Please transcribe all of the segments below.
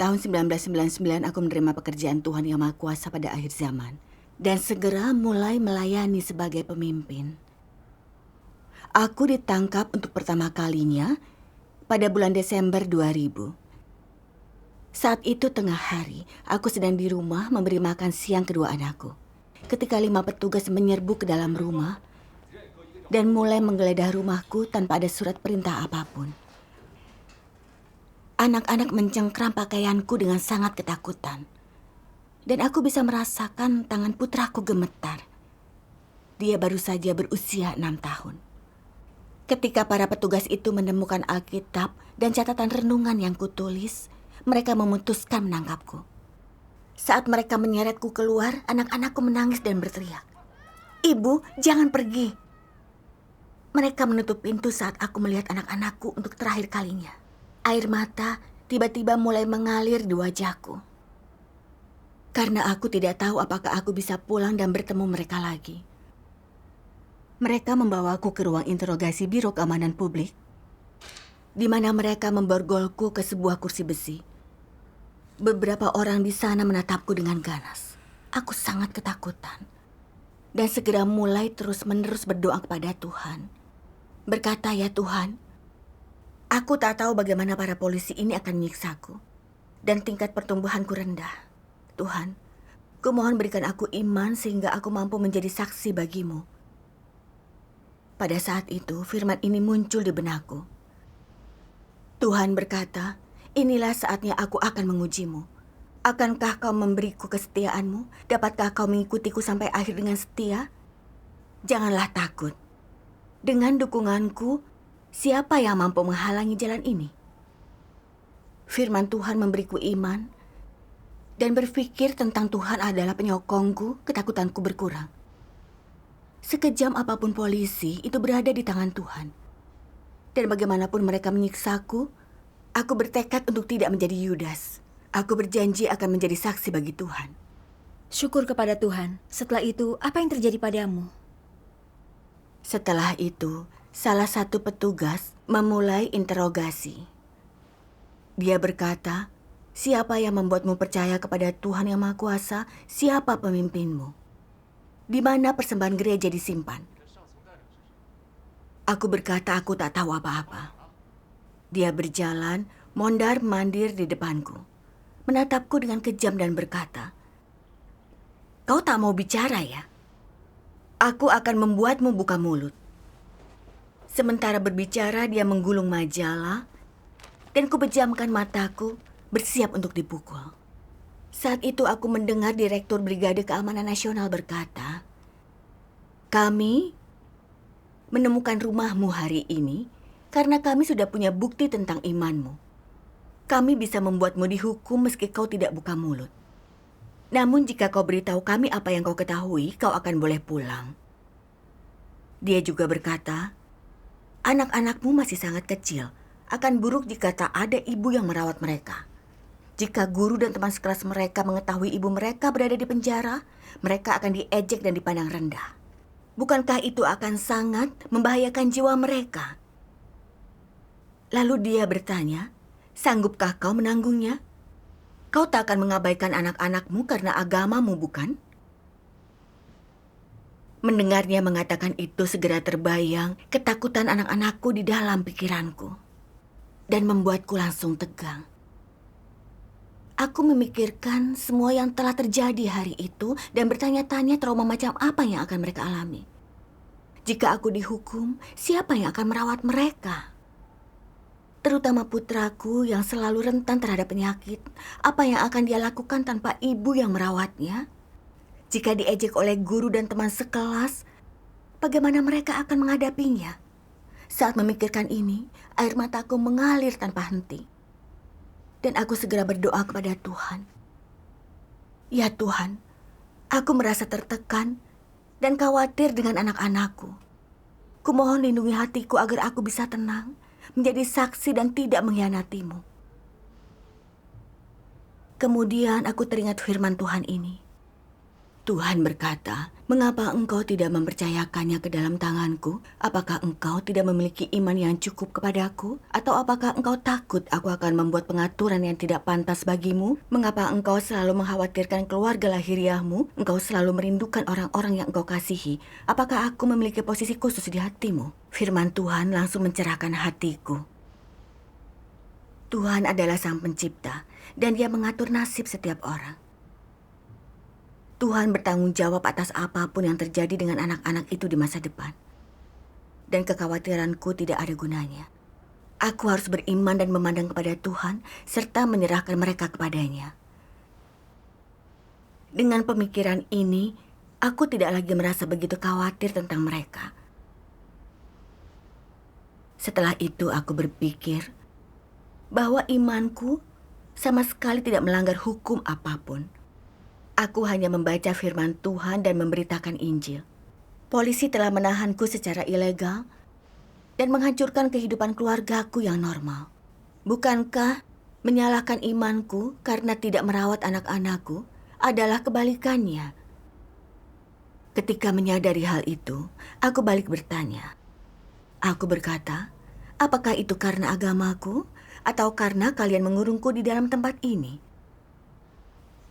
tahun 1999 aku menerima pekerjaan Tuhan Yang Maha Kuasa pada akhir zaman. Dan segera mulai melayani sebagai pemimpin. Aku ditangkap untuk pertama kalinya pada bulan Desember 2000. Saat itu tengah hari, aku sedang di rumah memberi makan siang kedua anakku. Ketika 5 petugas menyerbu ke dalam rumah dan mulai menggeledah rumahku tanpa ada surat perintah apapun. Anak-anak mencengkram pakaianku dengan sangat ketakutan. Dan aku bisa merasakan tangan putraku gemetar. Dia baru saja berusia 6 tahun. Ketika para petugas itu menemukan Alkitab dan catatan renungan yang kutulis, mereka memutuskan menangkapku. Saat mereka menyeretku keluar, anak-anakku menangis dan berteriak, "Ibu, jangan pergi." Mereka menutup pintu saat aku melihat anak-anakku untuk terakhir kalinya. Air mata tiba-tiba mulai mengalir di wajahku. Karena aku tidak tahu apakah aku bisa pulang dan bertemu mereka lagi. Mereka membawaku ke ruang interogasi Biro Keamanan Publik, di mana mereka memborgolku ke sebuah kursi besi. Beberapa orang di sana menatapku dengan ganas. Aku sangat ketakutan. Dan segera mulai terus-menerus berdoa kepada Tuhan. Berkata, "Ya Tuhan, aku tak tahu bagaimana para polisi ini akan menyiksaku. Dan tingkat pertumbuhanku rendah. Tuhan, kumohon berikan aku iman sehingga aku mampu menjadi saksi bagimu." Pada saat itu, firman ini muncul di benakku. Tuhan berkata, "Inilah saatnya aku akan mengujimu. Akankah kau memberiku kesetiaanmu? Dapatkah kau mengikutiku sampai akhir dengan setia? Janganlah takut. Dengan dukunganku, siapa yang mampu menghalangi jalan ini?" Firman Tuhan memberiku iman, dan berpikir tentang Tuhan adalah penyokongku, ketakutanku berkurang. Sekejam apapun polisi, itu berada di tangan Tuhan. Dan bagaimanapun mereka menyiksaku, aku bertekad untuk tidak menjadi Yudas. Aku berjanji akan menjadi saksi bagi Tuhan. Syukur kepada Tuhan. Setelah itu, apa yang terjadi padamu? Setelah itu, salah satu petugas memulai interogasi. Dia berkata, "Siapa yang membuatmu percaya kepada Tuhan Yang Maha Kuasa? Siapa pemimpinmu? Di mana persembahan gereja disimpan?" Aku berkata aku tak tahu apa-apa. Dia berjalan, mondar-mandir di depanku, menatapku dengan kejam dan berkata, "Kau tak mau bicara ya? Aku akan membuatmu buka mulut." Sementara berbicara, dia menggulung majalah, dan kupejamkan mataku, bersiap untuk dipukul. Saat itu aku mendengar Direktur Brigade Keamanan Nasional berkata, "Kami menemukan rumahmu hari ini karena kami sudah punya bukti tentang imanmu. Kami bisa membuatmu dihukum meski kau tidak buka mulut. Namun jika kau beritahu kami apa yang kau ketahui, kau akan boleh pulang." Dia juga berkata, "Anak-anakmu masih sangat kecil. Akan buruk jika tak ada ibu yang merawat mereka. Jika guru dan teman sekelas mereka mengetahui ibu mereka berada di penjara, mereka akan diejek dan dipandang rendah. Bukankah itu akan sangat membahayakan jiwa mereka?" Lalu dia bertanya, "Sanggupkah kau menanggungnya? Kau tak akan mengabaikan anak-anakmu karena agamamu, bukan?" Mendengarnya mengatakan itu segera terbayang ketakutan anak-anakku di dalam pikiranku. Dan membuatku langsung tegang. Aku memikirkan semua yang telah terjadi hari itu dan bertanya-tanya trauma macam apa yang akan mereka alami. Jika aku dihukum, siapa yang akan merawat mereka? Terutama putraku yang selalu rentan terhadap penyakit. Apa yang akan dia lakukan tanpa ibu yang merawatnya? Jika diejek oleh guru dan teman sekelas, bagaimana mereka akan menghadapinya? Saat memikirkan ini, air mataku mengalir tanpa henti. Dan aku segera berdoa kepada Tuhan. "Ya Tuhan, aku merasa tertekan dan khawatir dengan anak-anakku. Kumohon lindungi hatiku agar aku bisa tenang, menjadi saksi dan tidak mengkhianatimu." Kemudian aku teringat firman Tuhan ini. Tuhan berkata, Mengapa engkau tidak mempercayakannya ke dalam tanganku? Apakah engkau tidak memiliki iman yang cukup kepadaku? Atau apakah engkau takut aku akan membuat pengaturan yang tidak pantas bagimu? Mengapa engkau selalu mengkhawatirkan keluarga lahiriahmu? Engkau selalu merindukan orang-orang yang engkau kasihi. Apakah aku memiliki posisi khusus di hatimu? Firman Tuhan langsung mencerahkan hatiku. Tuhan adalah Sang Pencipta, dan Dia mengatur nasib setiap orang. Tuhan bertanggung jawab atas apapun yang terjadi dengan anak-anak itu di masa depan. Dan kekhawatiranku tidak ada gunanya. Aku harus beriman dan memandang kepada Tuhan serta menyerahkan mereka kepadanya. Dengan pemikiran ini, aku tidak lagi merasa begitu khawatir tentang mereka. Setelah itu aku berpikir bahwa imanku sama sekali tidak melanggar hukum apapun. Aku hanya membaca firman Tuhan dan memberitakan Injil. Polisi telah menahanku secara ilegal dan menghancurkan kehidupan keluargaku yang normal. Bukankah menyalahkan imanku karena tidak merawat anak-anakku adalah kebalikannya? Ketika menyadari hal itu, aku balik bertanya. Aku berkata, apakah itu karena agamaku atau karena kalian mengurungku di dalam tempat ini?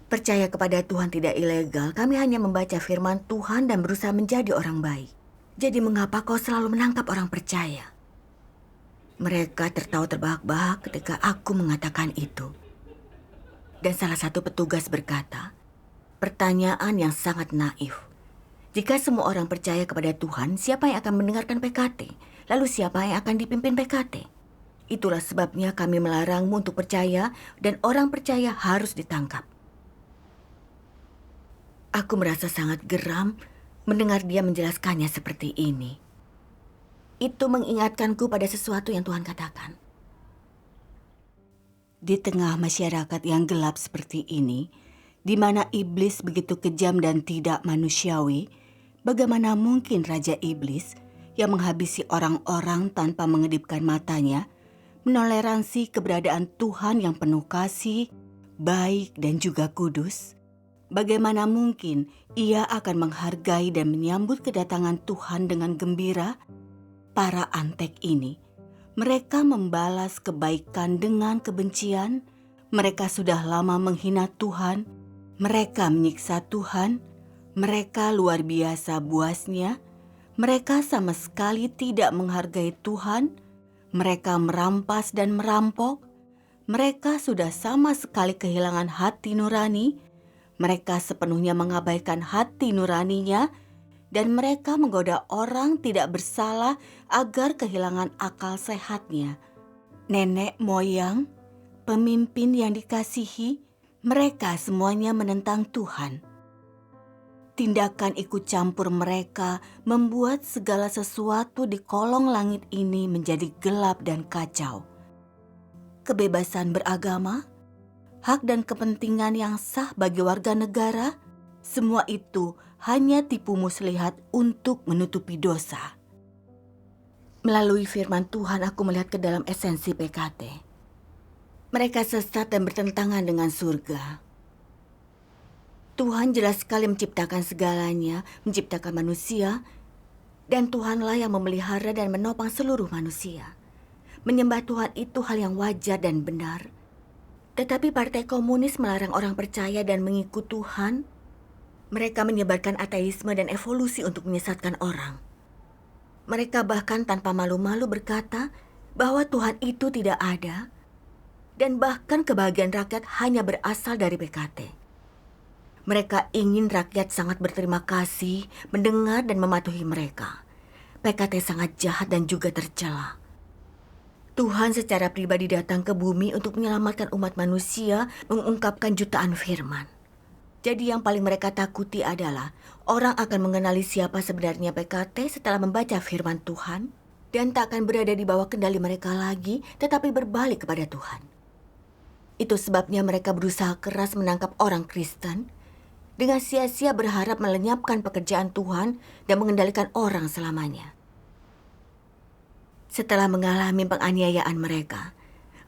Percaya kepada Tuhan tidak ilegal, kami hanya membaca firman Tuhan dan berusaha menjadi orang baik. Jadi mengapa kau selalu menangkap orang percaya? Mereka tertawa terbahak-bahak ketika aku mengatakan itu. Dan salah satu petugas berkata, pertanyaan yang sangat naif. Jika semua orang percaya kepada Tuhan, siapa yang akan mendengarkan PKT? Lalu siapa yang akan dipimpin PKT? Itulah sebabnya kami melarangmu untuk percaya dan orang percaya harus ditangkap. Aku merasa sangat geram mendengar dia menjelaskannya seperti ini. Itu mengingatkanku pada sesuatu yang Tuhan katakan. Di tengah masyarakat yang gelap seperti ini, di mana iblis begitu kejam dan tidak manusiawi, bagaimana mungkin Raja Iblis yang menghabisi orang-orang tanpa mengedipkan matanya, menoleransi keberadaan Tuhan yang penuh kasih, baik dan juga kudus? Bagaimana mungkin ia akan menghargai dan menyambut kedatangan Tuhan dengan gembira? Para antek ini, mereka membalas kebaikan dengan kebencian. Mereka sudah lama menghina Tuhan. Mereka menyiksa Tuhan. Mereka luar biasa buasnya. Mereka sama sekali tidak menghargai Tuhan. Mereka merampas dan merampok. Mereka sudah sama sekali kehilangan hati nurani. Mereka sepenuhnya mengabaikan hati nuraninya, dan mereka menggoda orang tidak bersalah agar kehilangan akal sehatnya. Nenek moyang, pemimpin yang dikasihi, mereka semuanya menentang Tuhan. Tindakan ikut campur mereka membuat segala sesuatu di kolong langit ini menjadi gelap dan kacau. Kebebasan beragama, hak dan kepentingan yang sah bagi warga negara, semua itu hanya tipu muslihat untuk menutupi dosa. Melalui firman Tuhan aku melihat ke dalam esensi PKT. Mereka sesat dan bertentangan dengan surga. Tuhan jelas sekali menciptakan segalanya, menciptakan manusia, dan Tuhanlah yang memelihara dan menopang seluruh manusia. Menyembah Tuhan itu hal yang wajar dan benar. Tetapi Partai Komunis melarang orang percaya dan mengikut Tuhan. Mereka menyebarkan ateisme dan evolusi untuk menyesatkan orang. Mereka bahkan tanpa malu-malu berkata bahwa Tuhan itu tidak ada, dan bahkan kebahagiaan rakyat hanya berasal dari PKT. Mereka ingin rakyat sangat berterima kasih, mendengar dan mematuhi mereka. PKT sangat jahat dan juga tercela. Tuhan secara pribadi datang ke bumi untuk menyelamatkan umat manusia, mengungkapkan jutaan firman. Jadi yang paling mereka takuti adalah orang akan mengenali siapa sebenarnya PKT setelah membaca firman Tuhan dan tak akan berada di bawah kendali mereka lagi, tetapi berbalik kepada Tuhan. Itu sebabnya mereka berusaha keras menangkap orang Kristen dengan sia-sia berharap melenyapkan pekerjaan Tuhan dan mengendalikan orang selamanya. Setelah mengalami penganiayaan mereka,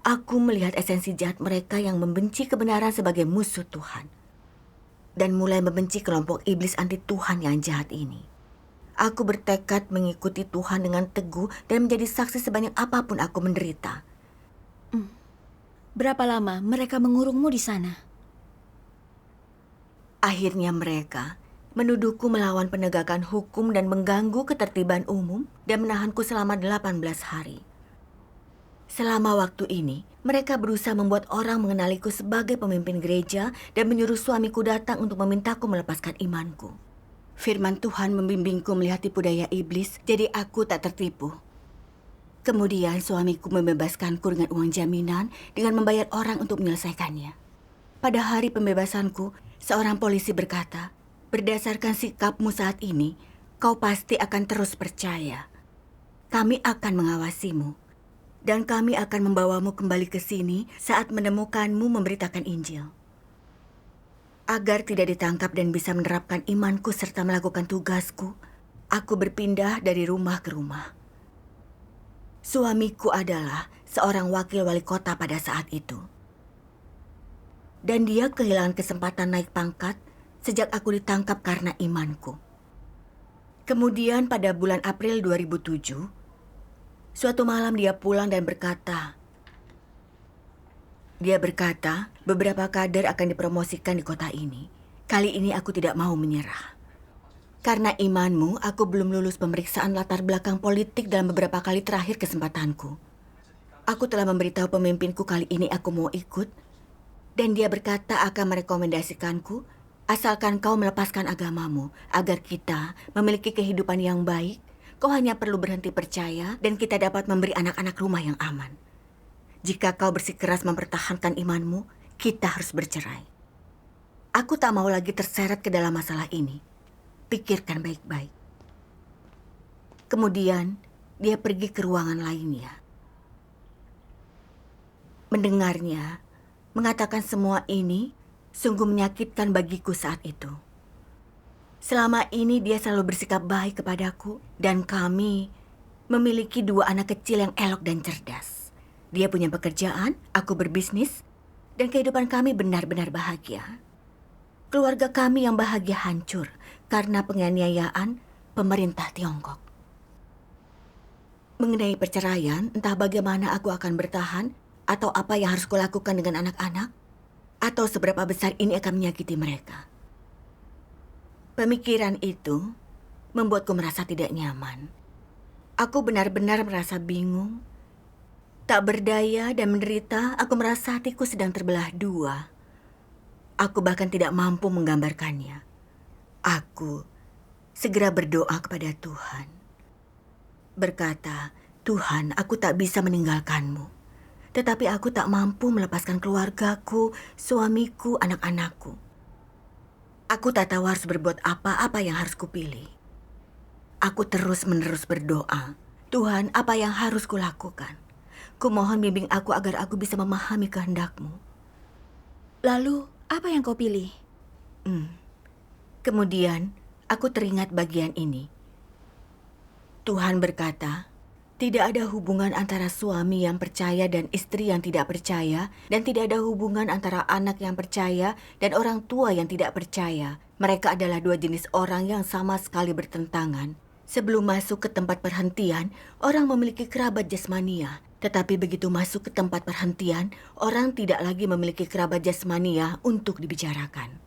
aku melihat esensi jahat mereka yang membenci kebenaran sebagai musuh Tuhan. dan mulai membenci kelompok iblis anti Tuhan yang jahat ini. Aku bertekad mengikuti Tuhan dengan teguh dan menjadi saksi sebanyak apapun aku menderita. Berapa lama mereka mengurungmu di sana? Akhirnya mereka menuduhku melawan penegakan hukum dan mengganggu ketertiban umum dan menahanku selama 18 hari. Selama waktu ini, mereka berusaha membuat orang mengenaliku sebagai pemimpin gereja dan menyuruh suamiku datang untuk memintaku melepaskan imanku. Firman Tuhan membimbingku melihat tipu daya iblis, jadi aku tak tertipu. Kemudian suamiku membebaskanku dengan uang jaminan dengan membayar orang untuk menyelesaikannya. Pada hari pembebasanku, seorang polisi berkata, "Berdasarkan sikapmu saat ini, kau pasti akan terus percaya. Kami akan mengawasimu. Dan kami akan membawamu kembali ke sini saat menemukanmu memberitakan Injil." Agar tidak ditangkap dan bisa menerapkan imanku serta melakukan tugasku, aku berpindah dari rumah ke rumah. Suamiku adalah seorang wakil wali kota pada saat itu. Dan dia kehilangan kesempatan naik pangkat sejak aku ditangkap karena imanku. Kemudian pada bulan April 2007, suatu malam dia pulang dan berkata, beberapa kader akan dipromosikan di kota ini. Kali ini aku tidak mau menyerah. Karena imanmu, aku belum lulus pemeriksaan latar belakang politik dalam beberapa kali terakhir kesempatanku. Aku telah memberitahu pemimpinku kali ini aku mau ikut, dan dia berkata akan merekomendasikanku asalkan kau melepaskan agamamu agar kita memiliki kehidupan yang baik. Kau hanya perlu berhenti percaya dan kita dapat memberi anak-anak rumah yang aman. Jika kau bersikeras mempertahankan imanmu, kita harus bercerai. Aku tak mau lagi terseret ke dalam masalah ini. Pikirkan baik-baik. Kemudian, dia pergi ke ruangan lainnya. Mendengarnya, mengatakan semua ini sungguh menyakitkan bagiku saat itu. Selama ini dia selalu bersikap baik kepadaku dan kami memiliki 2 anak kecil yang elok dan cerdas. Dia punya pekerjaan, aku berbisnis, dan kehidupan kami benar-benar bahagia. Keluarga kami yang bahagia hancur karena penganiayaan pemerintah Tiongkok. Mengenai perceraian, entah bagaimana aku akan bertahan atau apa yang harus kulakukan dengan anak-anak, atau seberapa besar ini akan menyakiti mereka. Pemikiran itu membuatku merasa tidak nyaman. Aku benar-benar merasa bingung, tak berdaya dan menderita. Aku merasa hatiku sedang terbelah 2. Aku bahkan tidak mampu menggambarkannya. Aku segera berdoa kepada Tuhan. Berkata, "Tuhan, aku tak bisa meninggalkanmu. Tetapi aku tak mampu melepaskan keluargaku, suamiku, anak-anakku. Aku tak tahu harus berbuat apa yang harus kupilih." Aku terus-menerus berdoa, "Tuhan, apa yang harus kulakukan? Kumohon bimbing aku agar aku bisa memahami kehendak-Mu." Lalu, apa yang kau pilih? Kemudian, aku teringat bagian ini. Tuhan berkata, tidak ada hubungan antara suami yang percaya dan istri yang tidak percaya, dan tidak ada hubungan antara anak yang percaya dan orang tua yang tidak percaya. Mereka adalah 2 jenis orang yang sama sekali bertentangan. Sebelum masuk ke tempat perhentian, orang memiliki kerabat jasmania. Tetapi begitu masuk ke tempat perhentian, orang tidak lagi memiliki kerabat jasmania untuk dibicarakan.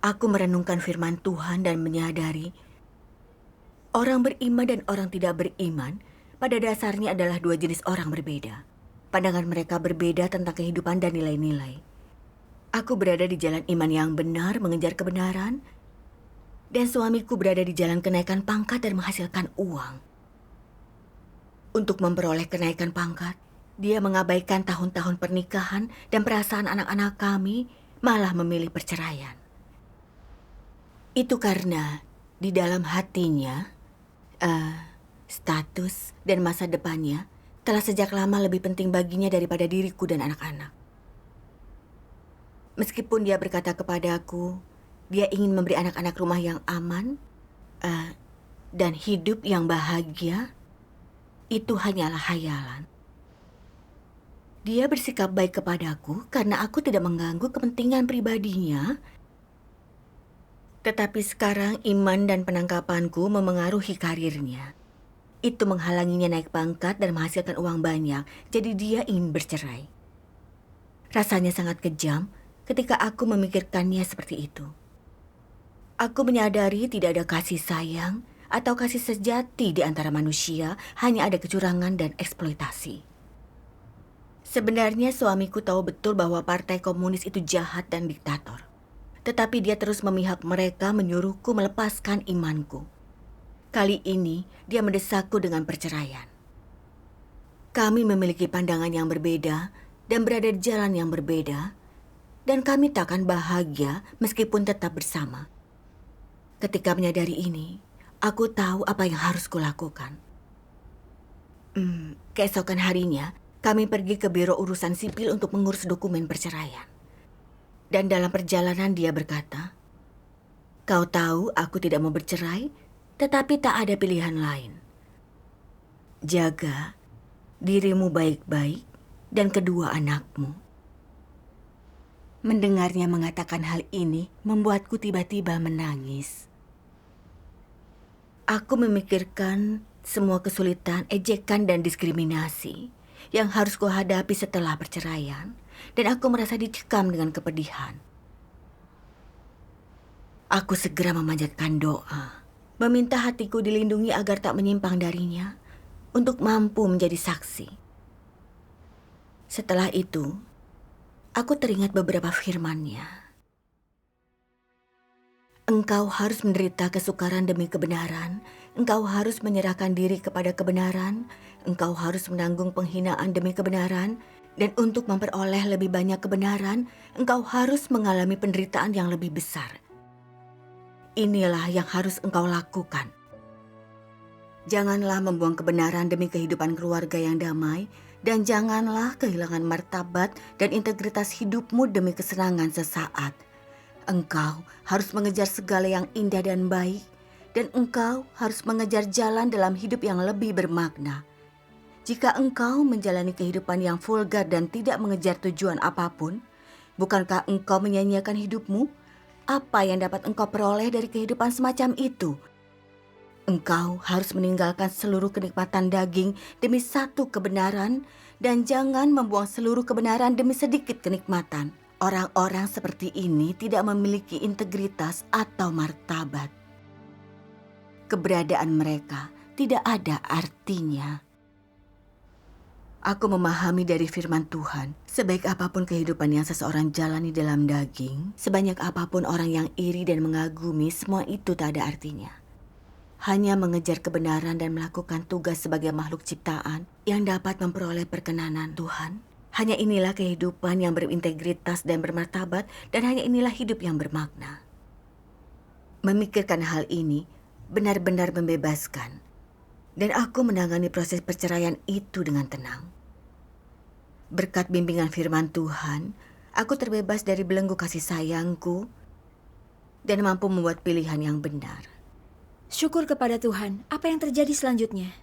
Aku merenungkan firman Tuhan dan menyadari, orang beriman dan orang tidak beriman pada dasarnya adalah 2 jenis orang berbeda. Pandangan mereka berbeda tentang kehidupan dan nilai-nilai. Aku berada di jalan iman yang benar, mengejar kebenaran, dan suamiku berada di jalan kenaikan pangkat dan menghasilkan uang. Untuk memperoleh kenaikan pangkat, dia mengabaikan tahun-tahun pernikahan dan perasaan anak-anak kami, malah memilih perceraian. Itu karena di dalam hatinya, status dan masa depannya telah sejak lama lebih penting baginya daripada diriku dan anak-anak. Meskipun dia berkata kepadaku, dia ingin memberi anak-anak rumah yang aman dan hidup yang bahagia, itu hanyalah khayalan. Dia bersikap baik kepadaku karena aku tidak mengganggu kepentingan pribadinya Tetapi sekarang iman dan penangkapanku memengaruhi karirnya. Itu menghalanginya naik pangkat dan menghasilkan uang banyak, jadi dia ingin bercerai. Rasanya sangat kejam ketika aku memikirkannya seperti itu. Aku menyadari tidak ada kasih sayang atau kasih sejati di antara manusia, hanya ada kecurangan dan eksploitasi. Sebenarnya suamiku tahu betul bahwa Partai Komunis itu jahat dan diktator. Tetapi dia terus memihak mereka, menyuruhku melepaskan imanku. Kali ini dia mendesakku dengan perceraian. Kami memiliki pandangan yang berbeda dan berada di jalan yang berbeda, dan kami takkan bahagia meskipun tetap bersama. Ketika menyadari ini, aku tahu apa yang harus kulakukan. Keesokan harinya, kami pergi ke Biro Urusan Sipil untuk mengurus dokumen perceraian. Dan dalam perjalanan dia berkata, "Kau tahu aku tidak mau bercerai, tetapi tak ada pilihan lain. Jaga dirimu baik-baik dan kedua anakmu." Mendengarnya mengatakan hal ini membuatku tiba-tiba menangis. Aku memikirkan semua kesulitan, ejekan, dan diskriminasi yang harus kuhadapi setelah perceraian, dan aku merasa dicekam dengan kepedihan. Aku segera memanjatkan doa, meminta hatiku dilindungi agar tak menyimpang darinya, untuk mampu menjadi saksi. Setelah itu, aku teringat beberapa firman-Nya. Engkau harus menderita kesukaran demi kebenaran, engkau harus menyerahkan diri kepada kebenaran, engkau harus menanggung penghinaan demi kebenaran, dan untuk memperoleh lebih banyak kebenaran, engkau harus mengalami penderitaan yang lebih besar. Inilah yang harus engkau lakukan. Janganlah membuang kebenaran demi kehidupan keluarga yang damai, dan janganlah kehilangan martabat dan integritas hidupmu demi kesenangan sesaat. Engkau harus mengejar segala yang indah dan baik, dan engkau harus mengejar jalan dalam hidup yang lebih bermakna. Jika engkau menjalani kehidupan yang vulgar dan tidak mengejar tujuan apapun, bukankah engkau menyia-nyiakan hidupmu? Apa yang dapat engkau peroleh dari kehidupan semacam itu? Engkau harus meninggalkan seluruh kenikmatan daging demi satu kebenaran, dan jangan membuang seluruh kebenaran demi sedikit kenikmatan. Orang-orang seperti ini tidak memiliki integritas atau martabat. Keberadaan mereka tidak ada artinya. Aku memahami dari firman Tuhan, sebaik apapun kehidupan yang seseorang jalani dalam daging, sebanyak apapun orang yang iri dan mengagumi, semua itu tak ada artinya. Hanya mengejar kebenaran dan melakukan tugas sebagai makhluk ciptaan yang dapat memperoleh perkenanan Tuhan. Hanya inilah kehidupan yang berintegritas dan bermartabat, dan hanya inilah hidup yang bermakna. Memikirkan hal ini benar-benar membebaskan, dan aku menangani proses perceraian itu dengan tenang. Berkat bimbingan firman Tuhan, aku terbebas dari belenggu kasih sayangku dan mampu membuat pilihan yang benar. Syukur kepada Tuhan. Apa yang terjadi selanjutnya?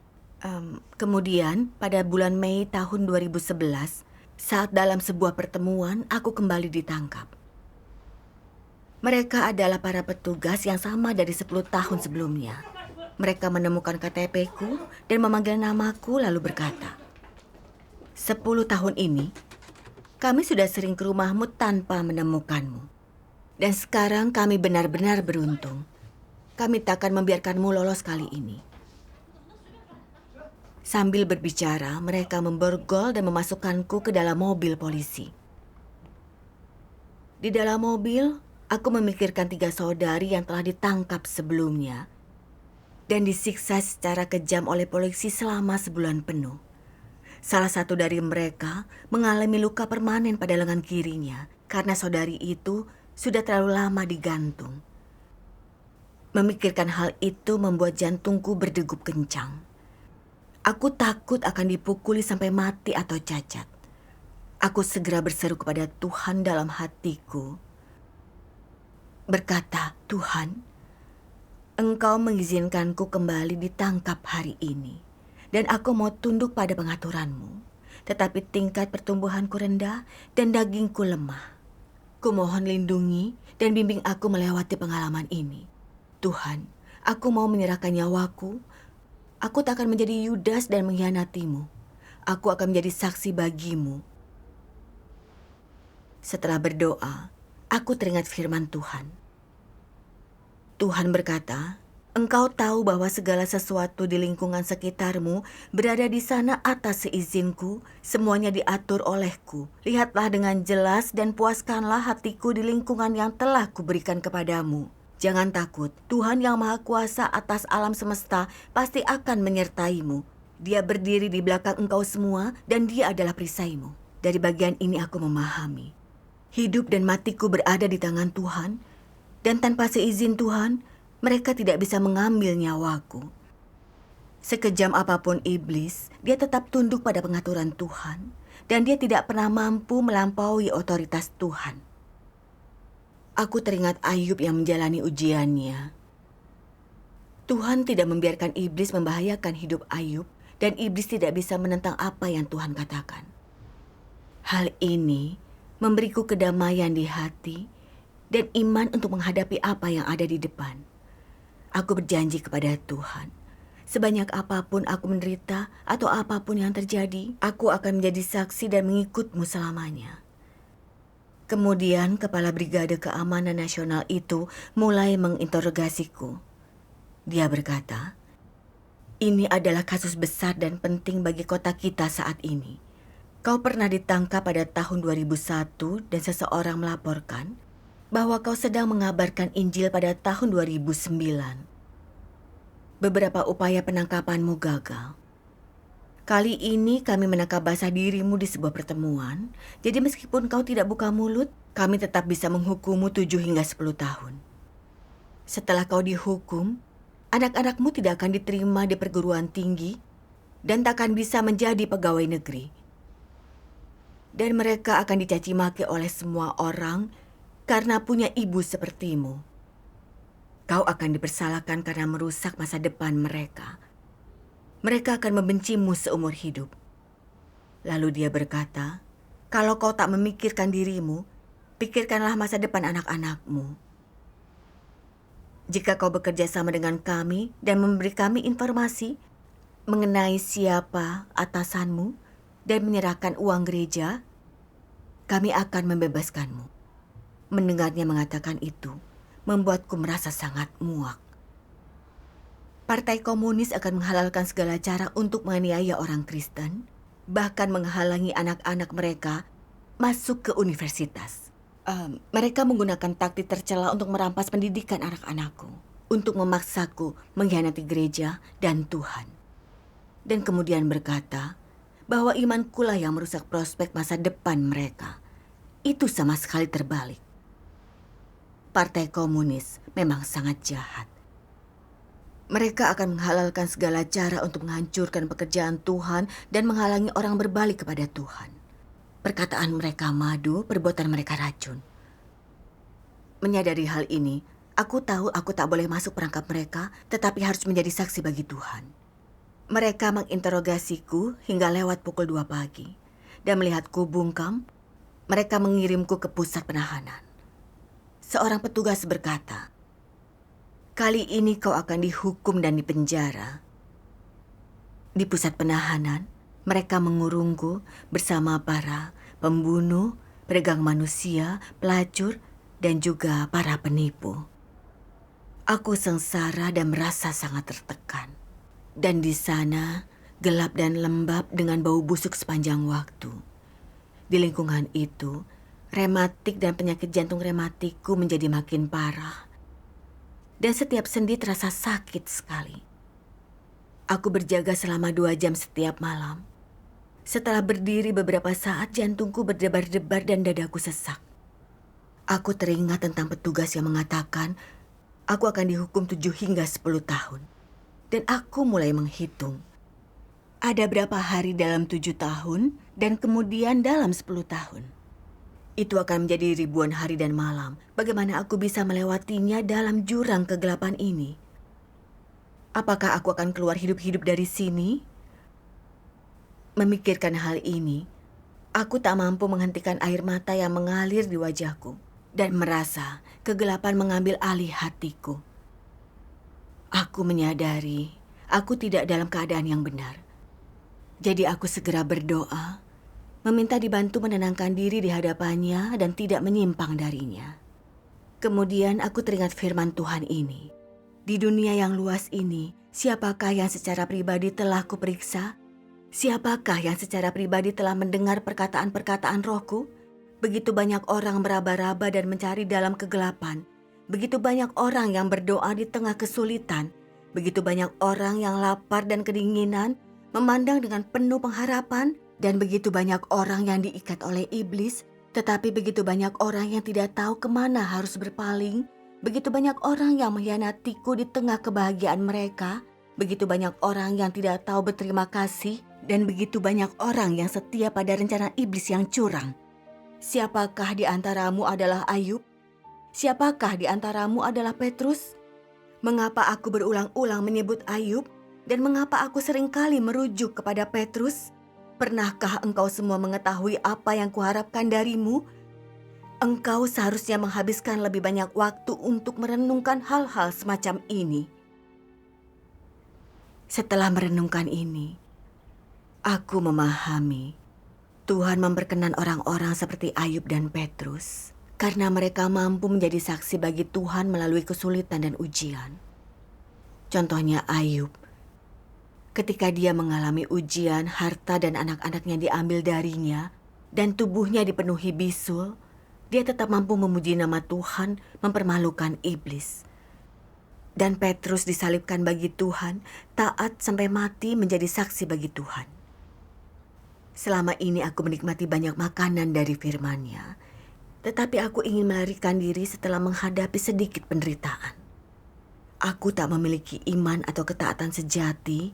Kemudian pada bulan Mei tahun 2011, saat dalam sebuah pertemuan aku kembali ditangkap. Mereka adalah para petugas yang sama dari 10 tahun sebelumnya. Mereka menemukan KTP-ku dan memanggil namaku lalu berkata, 10 tahun ini, kami sudah sering ke rumahmu tanpa menemukanmu. Dan sekarang kami benar-benar beruntung. Kami takkan membiarkanmu lolos kali ini. Sambil berbicara, mereka memborgol dan memasukkanku ke dalam mobil polisi. Di dalam mobil, aku memikirkan 3 saudari yang telah ditangkap sebelumnya dan disiksa secara kejam oleh polisi selama sebulan penuh. Salah satu dari mereka mengalami luka permanen pada lengan kirinya karena saudari itu sudah terlalu lama digantung. Memikirkan hal itu membuat jantungku berdegup kencang. Aku takut akan dipukuli sampai mati atau cacat. Aku segera berseru kepada Tuhan dalam hatiku. Berkata, Tuhan, Engkau mengizinkanku kembali ditangkap hari ini. Dan aku mau tunduk pada pengaturanmu. Tetapi tingkat pertumbuhanku rendah dan dagingku lemah. Kumohon lindungi dan bimbing aku melewati pengalaman ini. Tuhan, aku mau menyerahkan nyawaku. Aku tak akan menjadi Yudas dan mengkhianatimu. Aku akan menjadi saksi bagimu. Setelah berdoa, aku teringat firman Tuhan. Tuhan berkata, "Engkau tahu bahwa segala sesuatu di lingkungan sekitarmu berada di sana atas seizinku, semuanya diatur olehku. Lihatlah dengan jelas dan puaskanlah hatiku di lingkungan yang telah kuberikan kepadamu. Jangan takut, Tuhan yang Maha Kuasa atas alam semesta pasti akan menyertaimu. Dia berdiri di belakang engkau semua dan dia adalah perisaimu." Dari bagian ini aku memahami. Hidup dan matiku berada di tangan Tuhan, dan tanpa seizin Tuhan, mereka tidak bisa mengambil nyawaku. Sekejam apapun iblis, dia tetap tunduk pada pengaturan Tuhan, dan dia tidak pernah mampu melampaui otoritas Tuhan. Aku teringat Ayub yang menjalani ujiannya. Tuhan tidak membiarkan iblis membahayakan hidup Ayub, dan iblis tidak bisa menentang apa yang Tuhan katakan. Hal ini memberiku kedamaian di hati dan iman untuk menghadapi apa yang ada di depan. Aku berjanji kepada Tuhan, sebanyak apapun aku menderita atau apapun yang terjadi, aku akan menjadi saksi dan mengikutmu selamanya. Kemudian Kepala Brigade Keamanan Nasional itu mulai menginterogasiku. Dia berkata, "Ini adalah kasus besar dan penting bagi kota kita saat ini. Kau pernah ditangkap pada tahun 2001 dan seseorang melaporkan bahwa kau sedang mengabarkan Injil pada tahun 2009. Beberapa upaya penangkapanmu gagal. Kali ini kami menangkap basah dirimu di sebuah pertemuan, jadi meskipun kau tidak buka mulut, kami tetap bisa menghukummu 7 hingga 10 tahun. Setelah kau dihukum, anak-anakmu tidak akan diterima di perguruan tinggi dan tak akan bisa menjadi pegawai negeri. Dan mereka akan dicaci maki oleh semua orang karena punya ibu sepertimu. Kau akan dipersalahkan karena merusak masa depan mereka. Mereka akan membencimu seumur hidup." Lalu dia berkata, "Kalau kau tak memikirkan dirimu, pikirkanlah masa depan anak-anakmu. Jika kau bekerja sama dengan kami dan memberi kami informasi mengenai siapa atasanmu dan menyerahkan uang gereja, kami akan membebaskanmu." Mendengarnya mengatakan itu membuatku merasa sangat muak. Partai Komunis akan menghalalkan segala cara untuk menganiaya orang Kristen, bahkan menghalangi anak-anak mereka masuk ke universitas. Mereka menggunakan taktik tercela untuk merampas pendidikan anak-anakku, untuk memaksaku mengkhianati gereja dan Tuhan. Dan kemudian berkata bahwa imankulah yang merusak prospek masa depan mereka. Itu sama sekali terbalik. Partai Komunis memang sangat jahat. Mereka akan menghalalkan segala cara untuk menghancurkan pekerjaan Tuhan dan menghalangi orang berbalik kepada Tuhan. Perkataan mereka madu, perbuatan mereka racun. Menyadari hal ini, aku tahu aku tak boleh masuk perangkap mereka, tetapi harus menjadi saksi bagi Tuhan. Mereka menginterogasiku hingga lewat pukul 2 pagi. Dan melihatku bungkam, mereka mengirimku ke pusat penahanan. Seorang petugas berkata, "Kali ini kau akan dihukum dan dipenjara." Di pusat penahanan, mereka mengurungku bersama para pembunuh, pedagang manusia, pelacur, dan juga para penipu. Aku sengsara dan merasa sangat tertekan. Dan di sana, gelap dan lembab dengan bau busuk sepanjang waktu. Di lingkungan itu, rematik dan penyakit jantung rematikku menjadi makin parah. Dan setiap sendi terasa sakit sekali. Aku berjaga selama 2 jam setiap malam. Setelah berdiri beberapa saat, jantungku berdebar-debar dan dadaku sesak. Aku teringat tentang petugas yang mengatakan aku akan dihukum 7 hingga 10 tahun. Dan aku mulai menghitung. Ada berapa hari dalam 7 tahun dan kemudian dalam 10 tahun. Itu akan menjadi ribuan hari dan malam. Bagaimana aku bisa melewatinya dalam jurang kegelapan ini? Apakah aku akan keluar hidup-hidup dari sini? Memikirkan hal ini, aku tak mampu menghentikan air mata yang mengalir di wajahku. dan merasa kegelapan mengambil alih hatiku. Aku menyadari aku tidak dalam keadaan yang benar. Jadi aku segera berdoa, meminta dibantu menenangkan diri di hadapannya dan tidak menyimpang darinya. Kemudian aku teringat firman Tuhan ini. Di dunia yang luas ini, siapakah yang secara pribadi telah kuperiksa? Siapakah yang secara pribadi telah mendengar perkataan-perkataan Rohku? Begitu banyak orang meraba-raba dan mencari dalam kegelapan. Begitu banyak orang yang berdoa di tengah kesulitan. Begitu banyak orang yang lapar dan kedinginan, memandang dengan penuh pengharapan. Dan begitu banyak orang yang diikat oleh iblis. Tetapi begitu banyak orang yang tidak tahu kemana harus berpaling. Begitu banyak orang yang mengkhianatiku di tengah kebahagiaan mereka. Begitu banyak orang yang tidak tahu berterima kasih. Dan begitu banyak orang yang setia pada rencana iblis yang curang. Siapakah di antaramu adalah Ayub? Siapakah di antaramu adalah Petrus? Mengapa aku berulang-ulang menyebut Ayub? Dan mengapa aku seringkali merujuk kepada Petrus? Pernahkah engkau semua mengetahui apa yang kuharapkan darimu? Engkau seharusnya menghabiskan lebih banyak waktu untuk merenungkan hal-hal semacam ini. Setelah merenungkan ini, aku memahami Tuhan memperkenan orang-orang seperti Ayub dan Petrus karena mereka mampu menjadi saksi bagi Tuhan melalui kesulitan dan ujian. Contohnya Ayub. Ketika dia mengalami ujian, harta dan anak-anaknya diambil darinya, dan tubuhnya dipenuhi bisul, dia tetap mampu memuji nama Tuhan, mempermalukan iblis. Dan Petrus disalibkan bagi Tuhan, taat sampai mati menjadi saksi bagi Tuhan. Selama ini aku menikmati banyak makanan dari firman-Nya, tetapi aku ingin melarikan diri setelah menghadapi sedikit penderitaan. Aku tak memiliki iman atau ketaatan sejati,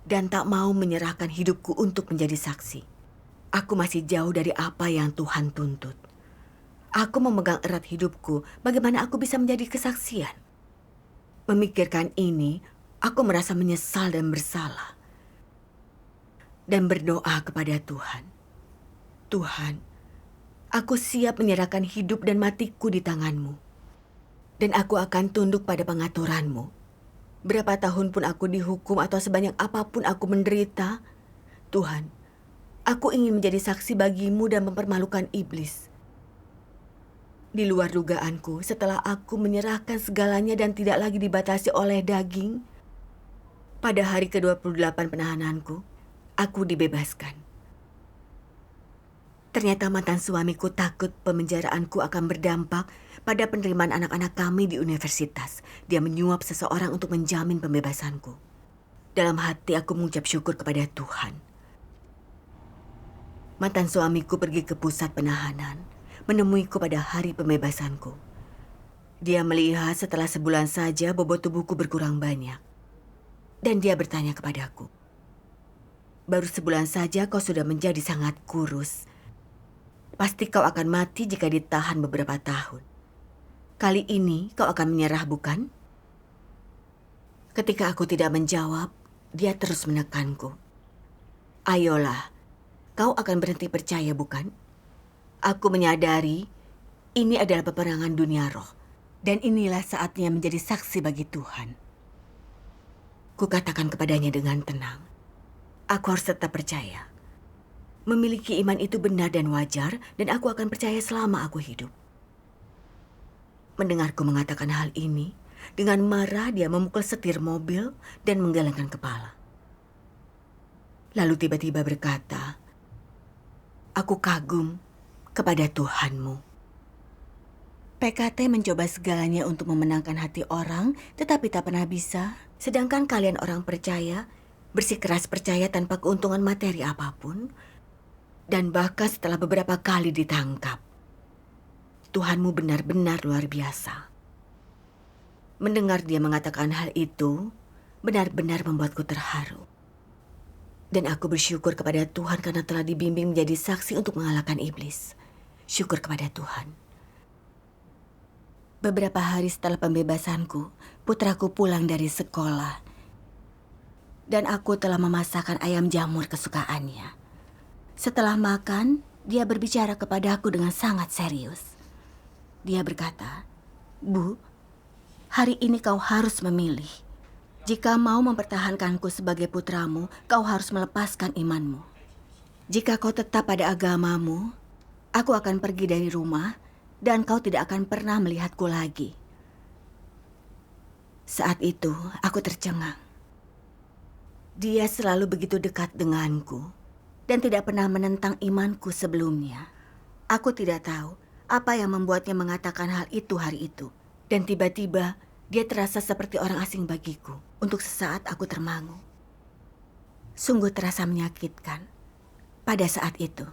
dan tak mau menyerahkan hidupku untuk menjadi saksi. Aku masih jauh dari apa yang Tuhan tuntut. Aku memegang erat hidupku, bagaimana aku bisa menjadi kesaksian? Memikirkan ini, aku merasa menyesal dan bersalah. Dan berdoa kepada Tuhan. Tuhan, aku siap menyerahkan hidup dan matiku di tangan-Mu. Dan aku akan tunduk pada pengaturan-Mu. Berapa tahun pun aku dihukum atau sebanyak apapun aku menderita, Tuhan, aku ingin menjadi saksi bagi-Mu dan mempermalukan iblis. Di luar dugaanku, setelah aku menyerahkan segalanya dan tidak lagi dibatasi oleh daging, pada hari ke-28 penahananku, aku dibebaskan. Ternyata mantan suamiku takut pemenjaraanku akan berdampak pada penerimaan anak-anak kami di universitas. Dia menyuap seseorang untuk menjamin pembebasanku. Dalam hati aku mengucap syukur kepada Tuhan. Mantan suamiku pergi ke pusat penahanan, menemuiku pada hari pembebasanku. Dia melihat setelah sebulan saja bobot tubuhku berkurang banyak. Dan dia bertanya kepadaku, "Baru sebulan saja kau sudah menjadi sangat kurus. Pasti kau akan mati jika ditahan beberapa tahun. Kali ini kau akan menyerah, bukan?" Ketika aku tidak menjawab, dia terus menekanku. "Ayolah, kau akan berhenti percaya, bukan? Aku menyadari ini adalah peperangan dunia roh, dan inilah saatnya menjadi saksi bagi Tuhan." Kukatakan kepadanya dengan tenang, aku harus tetap percaya. Memiliki iman itu benar dan wajar, dan aku akan percaya selama aku hidup. Mendengarku mengatakan hal ini, dengan marah dia memukul setir mobil dan menggelengkan kepala. Lalu tiba-tiba berkata, "Aku kagum kepada Tuhan-Mu." PKT mencoba segalanya untuk memenangkan hati orang, tetapi tak pernah bisa. Sedangkan kalian orang percaya, bersikeras percaya tanpa keuntungan materi apapun, dan bahkan setelah beberapa kali ditangkap. Tuhanmu benar-benar luar biasa. Mendengar dia mengatakan hal itu, benar-benar membuatku terharu. Dan aku bersyukur kepada Tuhan karena telah dibimbing menjadi saksi untuk mengalahkan iblis. Syukur kepada Tuhan. Beberapa hari setelah pembebasanku, putraku pulang dari sekolah. Dan aku telah memasakkan ayam jamur kesukaannya. Setelah makan, dia berbicara kepadaku dengan sangat serius. Dia berkata, "Bu, hari ini kau harus memilih. Jika mau mempertahankanku sebagai putramu, kau harus melepaskan imanmu. Jika kau tetap pada agamamu, aku akan pergi dari rumah dan kau tidak akan pernah melihatku lagi." Saat itu, aku tercengang. Dia selalu begitu dekat denganku dan tidak pernah menentang imanku sebelumnya. Aku tidak tahu apa yang membuatnya mengatakan hal itu hari itu. Dan tiba-tiba, dia terasa seperti orang asing bagiku. Untuk sesaat aku termangu. Sungguh terasa menyakitkan pada saat itu.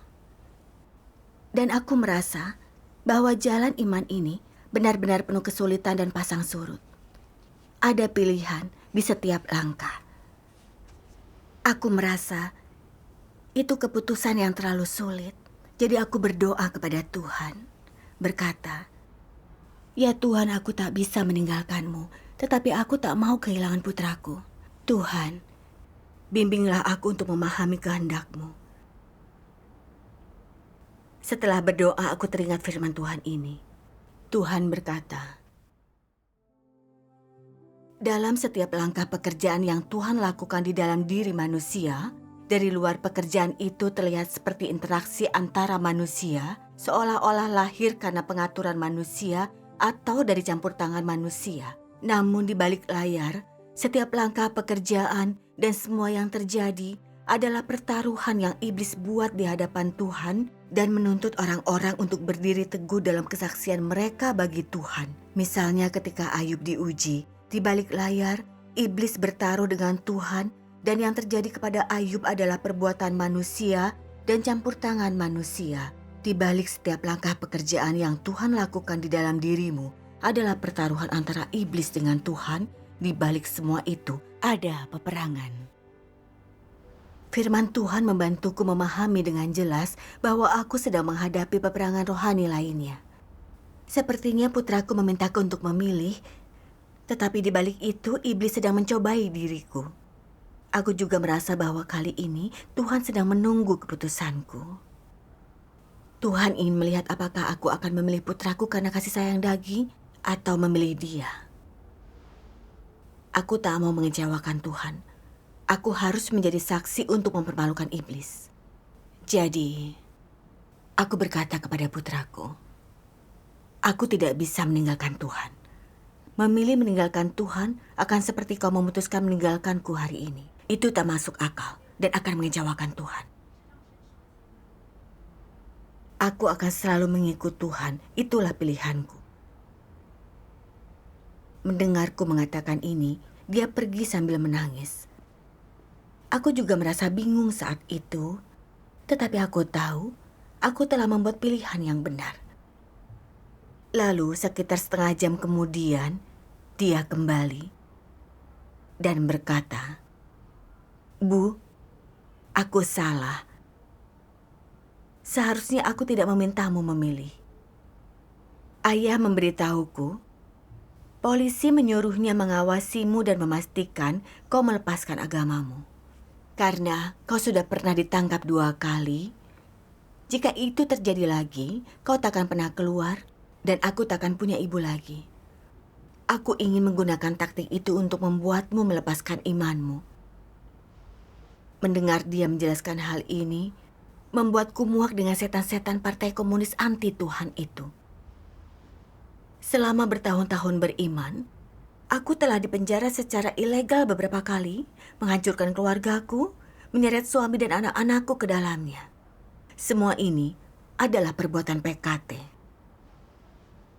Dan aku merasa bahwa jalan iman ini benar-benar penuh kesulitan dan pasang surut. Ada pilihan di setiap langkah. Aku merasa itu keputusan yang terlalu sulit. Jadi aku berdoa kepada Tuhan, berkata, "Ya Tuhan, aku tak bisa meninggalkanmu, tetapi aku tak mau kehilangan putraku. Tuhan, bimbinglah aku untuk memahami kehendak-Mu." Setelah berdoa, aku teringat firman Tuhan ini. Tuhan berkata, "Dalam setiap langkah pekerjaan yang Tuhan lakukan di dalam diri manusia, dari luar pekerjaan itu terlihat seperti interaksi antara manusia, seolah-olah lahir karena pengaturan manusia atau dari campur tangan manusia. Namun di balik layar, setiap langkah pekerjaan dan semua yang terjadi adalah pertaruhan yang iblis buat di hadapan Tuhan dan menuntut orang-orang untuk berdiri teguh dalam kesaksian mereka bagi Tuhan. Misalnya ketika Ayub diuji, di balik layar, iblis bertaruh dengan Tuhan dan yang terjadi kepada Ayub adalah perbuatan manusia dan campur tangan manusia. Di balik setiap langkah pekerjaan yang Tuhan lakukan di dalam dirimu adalah pertaruhan antara iblis dengan Tuhan. Di balik semua itu ada peperangan." Firman Tuhan membantuku memahami dengan jelas bahwa aku sedang menghadapi peperangan rohani lainnya. Sepertinya putraku memintaku untuk memilih, tetapi di balik itu iblis sedang mencobai diriku. Aku juga merasa bahwa kali ini Tuhan sedang menunggu keputusanku. Tuhan ingin melihat apakah aku akan memilih putraku karena kasih sayang daging atau memilih dia. Aku tak mau mengecewakan Tuhan. Aku harus menjadi saksi untuk mempermalukan iblis. Jadi, aku berkata kepada putraku, "Aku tidak bisa meninggalkan Tuhan. Memilih meninggalkan Tuhan akan seperti kau memutuskan meninggalkanku hari ini. Itu tak masuk akal dan akan mengecewakan Tuhan. Aku akan selalu mengikut Tuhan, itulah pilihanku." Mendengarku mengatakan ini, dia pergi sambil menangis. Aku juga merasa bingung saat itu, tetapi aku tahu aku telah membuat pilihan yang benar. Lalu sekitar setengah jam kemudian, dia kembali dan berkata, "Bu, aku salah. Seharusnya aku tidak memintamu memilih. Ayah memberitahuku, polisi menyuruhnya mengawasimu dan memastikan kau melepaskan agamamu. Karena kau sudah pernah ditangkap 2 kali, jika itu terjadi lagi, kau takkan pernah keluar dan aku takkan punya ibu lagi. Aku ingin menggunakan taktik itu untuk membuatmu melepaskan imanmu." Mendengar dia menjelaskan hal ini, membuatku muak dengan setan-setan partai komunis anti Tuhan itu. Selama bertahun-tahun beriman, aku telah dipenjara secara ilegal beberapa kali, menghancurkan keluargaku, menyeret suami dan anak-anakku ke dalamnya. Semua ini adalah perbuatan PKT.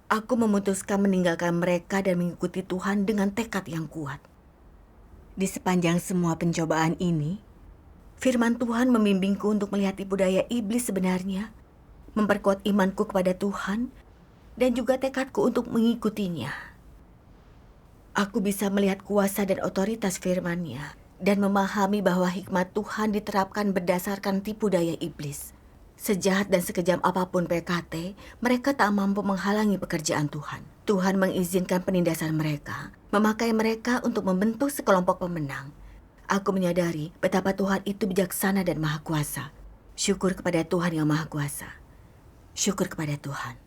Aku memutuskan meninggalkan mereka dan mengikuti Tuhan dengan tekad yang kuat. Di sepanjang semua pencobaan ini, firman Tuhan membimbingku untuk melihat tipu daya iblis sebenarnya, memperkuat imanku kepada Tuhan, dan juga tekadku untuk mengikutinya. Aku bisa melihat kuasa dan otoritas firman-Nya dan memahami bahwa hikmat Tuhan diterapkan berdasarkan tipu daya iblis. Sejahat dan sekejam apapun PKT, mereka tak mampu menghalangi pekerjaan Tuhan. Tuhan mengizinkan penindasan mereka, memakai mereka untuk membentuk sekelompok pemenang. Aku menyadari betapa Tuhan itu bijaksana dan maha kuasa. Syukur kepada Tuhan yang maha kuasa. Syukur kepada Tuhan.